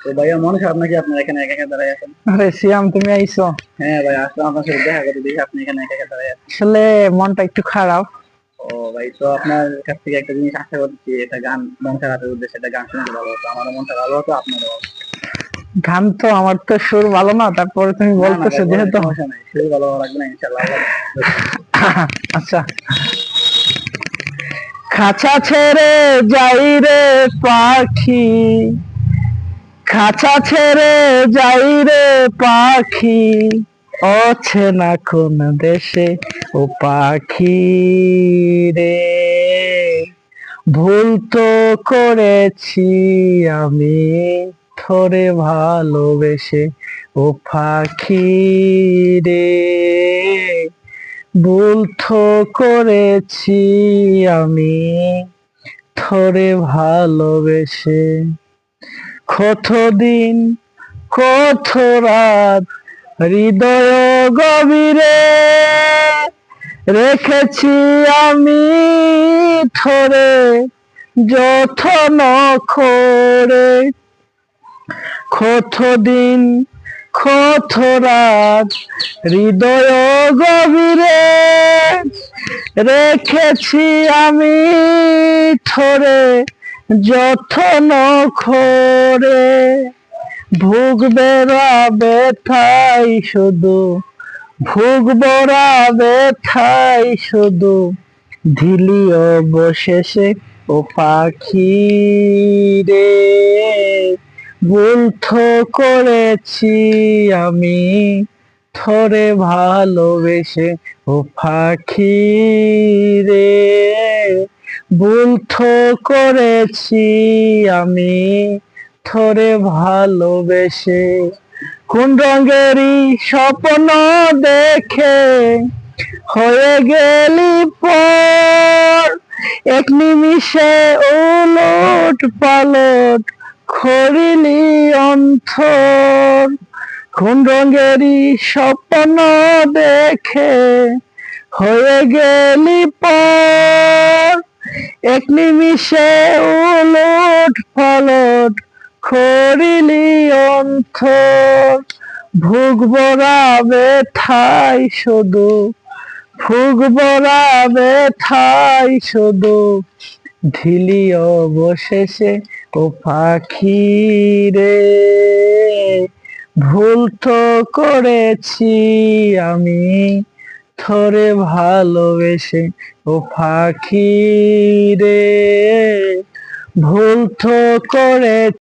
তো ভাইয়া মন খারাপ নাকি আপনার এখানে একা একা দাঁড়ায় আছেন? আরে সিয়াম, তুমি আইছো? হ্যাঁ ভাই, আসলে আপনার সাথে দেখা করতে দেখি আপনি এখানে একা একা দাঁড়ায় আছেন। আসলে মনটা একটু খারাপ। ও ভাই, তো আপনার কাছ থেকে একটা জিনিস আশা করছি, একটা গান মন খারাপের উদ্দেশ্যে একটা গান শুনতে ভালো হতো, আমারও মনটা ভালো হতো, আপনারও। গান তো আমার তো সুর ভালো না, তারপরে তুমি না না ভাই, বলতেছো বলেন, যেহেতু। সমস্যা নাই, শুরু ভালো হওয়া লাগবে না, ইনশাল্লাহ আল্লাহ দেখবেন। আচ্ছা। খাঁচা ছেড়ে যাই রে পাখি, খাঁচা ছেড়ে যাই রে পাখি, অচেনা কোন দেশে ও পাখি রে। ভুল তো করেছি আমি থরে ভালোবেসে ও পাখি রে। ভুল তো করেছি আমি থরে ভালোবেসে। কতদিন কত রাত হৃদয় গভীরে রেখেছি আমি থরে যত্ন করে। কতদিন কত রাত হৃদয় গভীরে রেখেছি আমি থরে যত্ন করে। ভুগবেরা ব্যথাই শুধু, ভুগবরা ব্যথাই শুধু, ধিলি অবশেষে ও পাখি রে। ভুল তো করেছি আমি থরে ভালোবেসে ও পাখি রে। ভুল তো করেছি আমি থরে ভালোবেসে। কোন রঙেরই স্বপ্ন দেখে হয়ে গেলি পর, এক নিমিষে উলট পালট করিলি অন্তর। কোন রঙেরই স্বপ্ন দেখে হয়ে গেলি পর, এক নিমিষে উলট পালট করিলি অন্তর। ভুগবরা ব্যথাই শুধু, ভুগবরা ব্যথাই শুধু, ধিলি অবশেষে ও পাখি রে। ভুল তো করেছি আমি থরে ভালোবেসে ও পাখি রে। ভুল তো করে